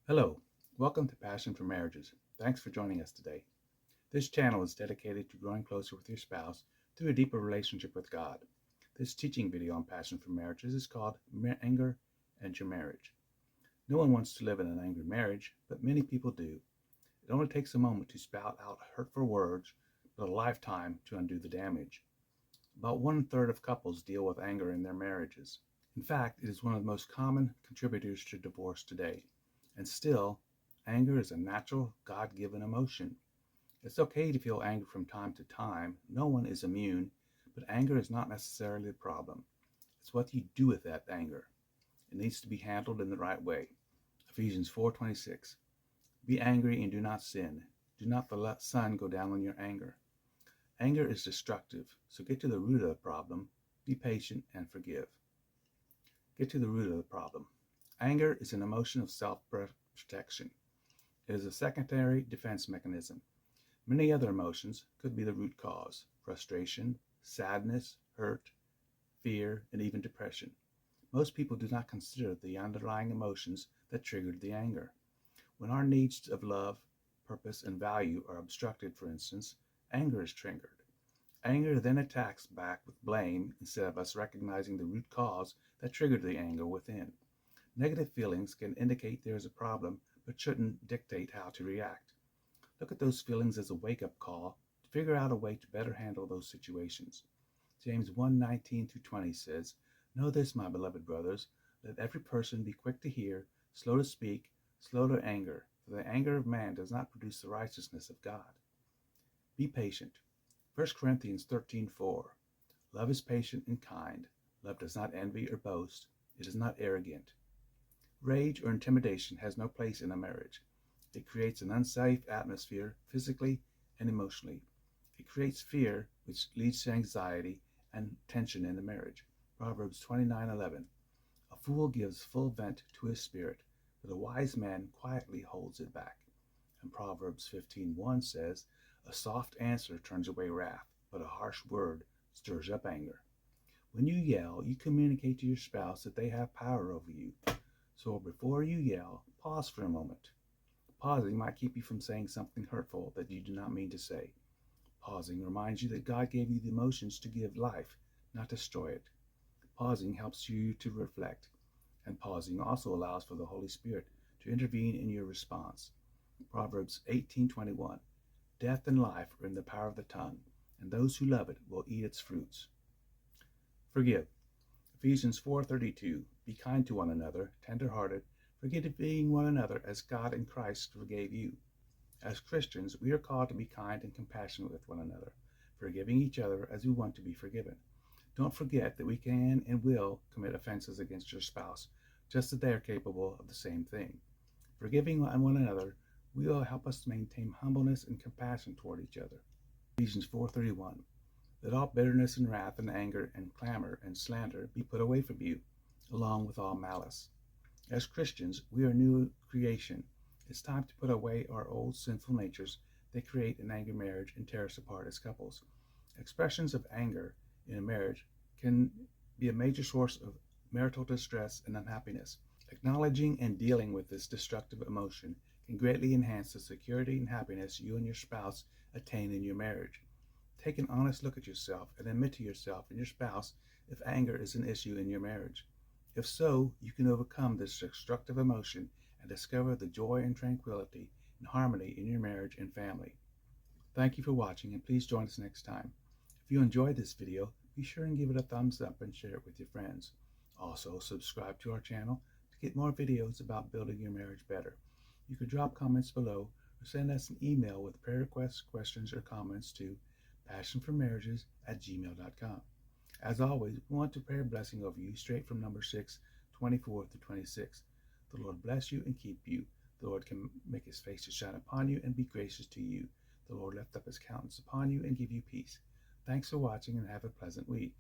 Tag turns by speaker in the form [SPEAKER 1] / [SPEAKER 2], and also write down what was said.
[SPEAKER 1] Hello, welcome to Passion for Marriages. Thanks for joining us today. This channel is dedicated to growing closer with your spouse through a deeper relationship with God. This teaching video on Passion for Marriages is called Anger and Your Marriage. No one wants to live in an angry marriage, but many people do. It only takes a moment to spout out hurtful words, but a lifetime to undo the damage. About 1/3 of couples deal with anger in their marriages. In fact, it is one of the most common contributors to divorce today. And still, anger is a natural, God given emotion. It's okay to feel anger from time to time. No one is immune, but anger is not necessarily the problem. It's what you do with that anger. It needs to be handled in the right way. Ephesians 4:26. Be angry and do not sin. Do not let the sun go down on your anger. Anger is destructive, so get to the root of the problem. Be patient and forgive. Get to the root of the problem. Anger is an emotion of self-protection. It is a secondary defense mechanism. Many other emotions could be the root cause: frustration, sadness, hurt, fear, and even depression. Most people do not consider the underlying emotions that triggered the anger. When our needs of love, purpose, and value are obstructed, for instance, anger is triggered. Anger then attacks back with blame instead of us recognizing the root cause that triggered the anger within. Negative feelings can indicate there is a problem, but shouldn't dictate how to react. Look at those feelings as a wake-up call to figure out a way to better handle those situations. James 1:19-20 says, Know this, my beloved brothers, let every person be quick to hear, slow to speak, slow to anger, for the anger of man does not produce the righteousness of God. Be patient. 1 Corinthians 13:4. Love is patient and kind. Love does not envy or boast. It is not arrogant. Rage or intimidation has no place in a marriage. It creates an unsafe atmosphere physically and emotionally. It creates fear, which leads to anxiety and tension in the marriage. Proverbs 29:11. A fool gives full vent to his spirit, but a wise man quietly holds it back. And Proverbs 15:1 says, A soft answer turns away wrath, but a harsh word stirs up anger. When you yell, you communicate to your spouse that they have power over you. So before you yell, pause for a moment. Pausing might keep you from saying something hurtful that you do not mean to say. Pausing reminds you that God gave you the emotions to give life, not destroy it. Pausing helps you to reflect, and pausing also allows for the Holy Spirit to intervene in your response. Proverbs 18:21. Death and life are in the power of the tongue, and those who love it will eat its fruits. Forgive. Ephesians 4:32. Be kind to one another, tender-hearted, forgiving one another as God in Christ forgave you. As Christians, we are called to be kind and compassionate with one another, forgiving each other as we want to be forgiven. Don't forget that we can and will commit offenses against your spouse, just as they are capable of the same thing. Forgiving one another will help us to maintain humbleness and compassion toward each other. Ephesians 4:31. Let all bitterness and wrath and anger and clamor and slander be put away from you, along with all malice. As Christians, we are a new creation. It's time to put away our old sinful natures that create an angry marriage and tear us apart as couples. Expressions of anger in a marriage can be a major source of marital distress and unhappiness. Acknowledging and dealing with this destructive emotion can greatly enhance the security and happiness you and your spouse attain in your marriage. Take an honest look at yourself and admit to yourself and your spouse if anger is an issue in your marriage. If so, you can overcome this destructive emotion and discover the joy and tranquility and harmony in your marriage and family. Thank you for watching, and please join us next time. If you enjoyed this video, be sure and give it a thumbs up and share it with your friends. Also, subscribe to our channel to get more videos about building your marriage better. You can drop comments below or send us an email with prayer requests, questions, or comments to passionformarriages@gmail.com. As always, we want to pray a blessing over you straight from number 6:24-26. The Lord bless you and keep you. The Lord can make his face to shine upon you and be gracious to you. The Lord lift up his countenance upon you and give you peace. Thanks for watching and have a pleasant week.